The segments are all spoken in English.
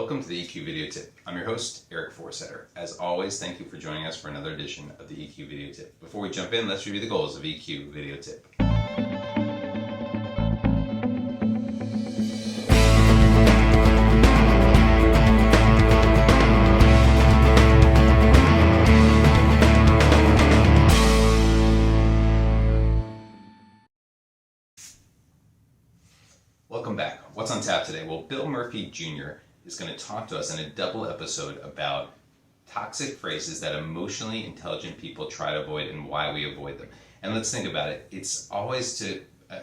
Welcome to the EQ Video Tip. I'm your host, Eric Forsetter. As always, thank you for joining us for another edition of the EQ Video Tip. Before we jump in, let's review the goals of EQ Video Tip. Welcome back. What's on tap today? Well, Bill Murphy Jr. is going to talk to us in a double episode about toxic phrases that emotionally intelligent people try to avoid and why we avoid them. And let's think about it. It's always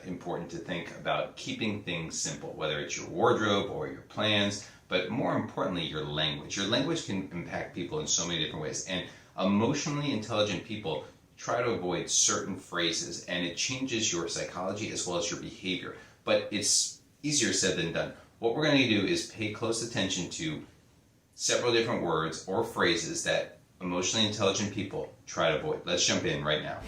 important to think about keeping things simple, whether it's your wardrobe or your plans, but more importantly, your language. Your language can impact people in so many different ways. And emotionally intelligent people try to avoid certain phrases, and it changes your psychology as well as your behavior. But it's easier said than done. What we're going to do is pay close attention to several different words or phrases that emotionally intelligent people try to avoid. Let's jump in right now.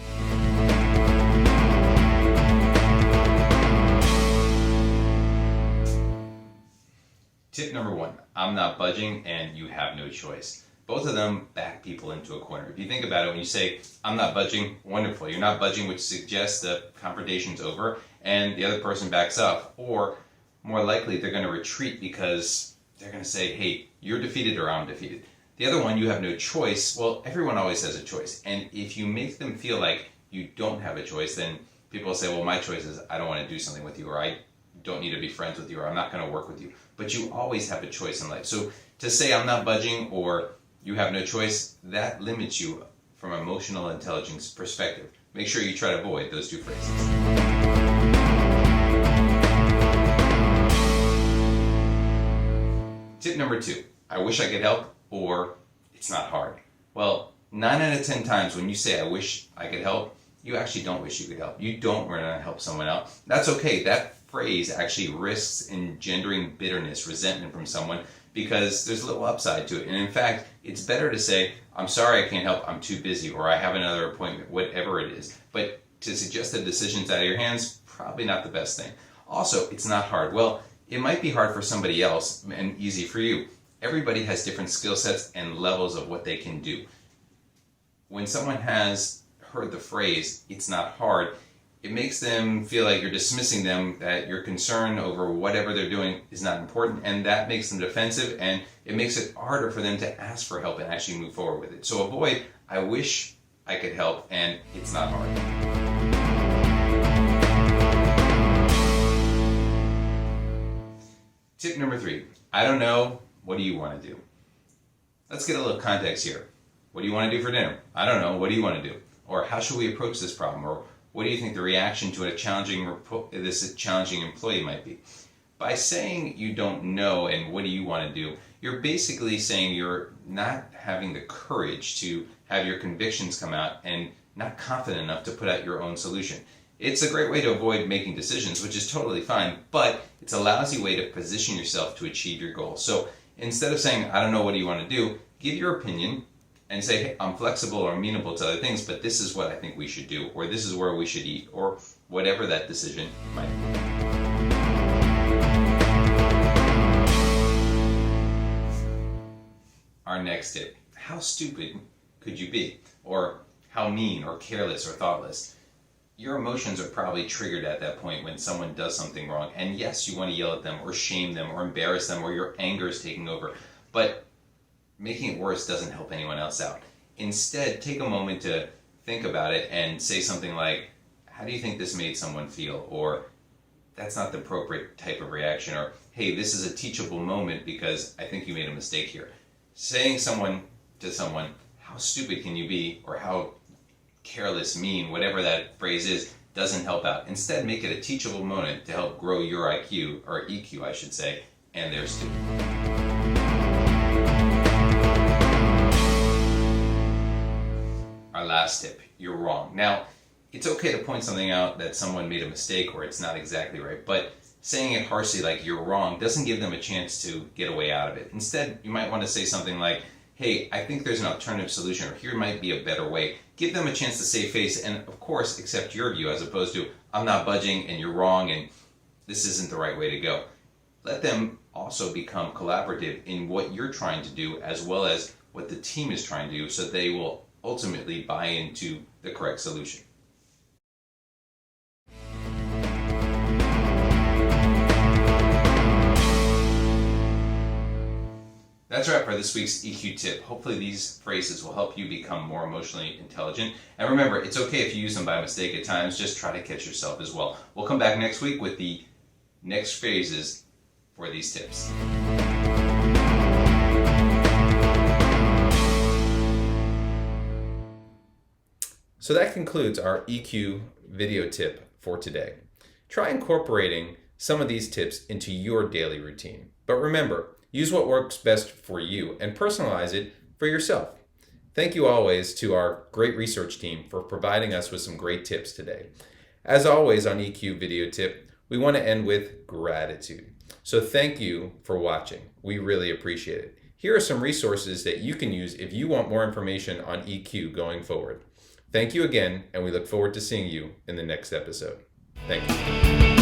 Tip number one, I'm not budging and you have no choice. Both of them back people into a corner. If you think about it, when you say, I'm not budging, wonderful. You're not budging, which suggests the confrontation's over and the other person backs up. Or more likely, they're going to retreat because they're going to say, hey, you're defeated or I'm defeated. The other one, you have no choice. Well, everyone always has a choice. And if you make them feel like you don't have a choice, then people will say, well, my choice is I don't want to do something with you, or I don't need to be friends with you, or I'm not going to work with you. But you always have a choice in life. So to say I'm not budging or you have no choice, that limits you from an emotional intelligence perspective. Make sure you try to avoid those two phrases. Tip number two, I wish I could help, or it's not hard. Well, 9 out of 10 times when you say I wish I could help, you actually don't wish you could help. You don't want to help someone out. That's okay. That phrase actually risks engendering bitterness, resentment from someone, because there's a little upside to it. And in fact, it's better to say, I'm sorry I can't help, I'm too busy, or I have another appointment, whatever it is. But to suggest that decision's out of your hands, probably not the best thing. Also, it's not hard. Well, it might be hard for somebody else and easy for you. Everybody has different skill sets and levels of what they can do. When someone has heard the phrase, it's not hard, it makes them feel like you're dismissing them, that your concern over whatever they're doing is not important, and that makes them defensive, and it makes it harder for them to ask for help and actually move forward with it. So avoid, I wish I could help, and it's not hard. Tip number three, I don't know, what do you want to do? Let's get a little context here. What do you want to do for dinner? I don't know, what do you want to do? Or how should we approach this problem? Or what do you think the reaction to this challenging employee might be? By saying you don't know and what do you want to do, you're basically saying you're not having the courage to have your convictions come out and not confident enough to put out your own solution. It's a great way to avoid making decisions, which is totally fine, but it's a lousy way to position yourself to achieve your goal. So instead of saying, I don't know, what do you want to do, give your opinion and say, hey, I'm flexible or amenable to other things, but this is what I think we should do, or this is where we should eat, or whatever that decision might be. Our next tip, how stupid could you be? Or how mean or careless or thoughtless? Your emotions are probably triggered at that point when someone does something wrong. And yes, you want to yell at them or shame them or embarrass them, or your anger is taking over. But making it worse doesn't help anyone else out. Instead, take a moment to think about it and say something like, how do you think this made someone feel? Or that's not the appropriate type of reaction. Or, hey, this is a teachable moment because I think you made a mistake here. Saying to someone, how stupid can you be? Or how careless, mean, whatever that phrase is, doesn't help out. Instead, make it a teachable moment to help grow your IQ, or EQ I should say, and theirs too. Our last tip, you're wrong. Now, it's okay to point something out that someone made a mistake or it's not exactly right, but saying it harshly like you're wrong doesn't give them a chance to get a way out of it. Instead, you might want to say something like, hey, I think there's an alternative solution, or here might be a better way. Give them a chance to save face and, of course, accept your view as opposed to, I'm not budging and you're wrong and this isn't the right way to go. Let them also become collaborative in what you're trying to do as well as what the team is trying to do, so they will ultimately buy into the correct solution. That's a wrap for this week's EQ tip. Hopefully these phrases will help you become more emotionally intelligent. And remember, it's okay if you use them by mistake at times. Just try to catch yourself as well. We'll come back next week with the next phrases for these tips. So that concludes our EQ video tip for today. Try incorporating some of these tips into your daily routine. But remember, use what works best for you and personalize it for yourself. Thank you always to our great research team for providing us with some great tips today. As always on EQ Video Tip, we want to end with gratitude. So thank you for watching. We really appreciate it. Here are some resources that you can use if you want more information on EQ going forward. Thank you again, and we look forward to seeing you in the next episode. Thank you.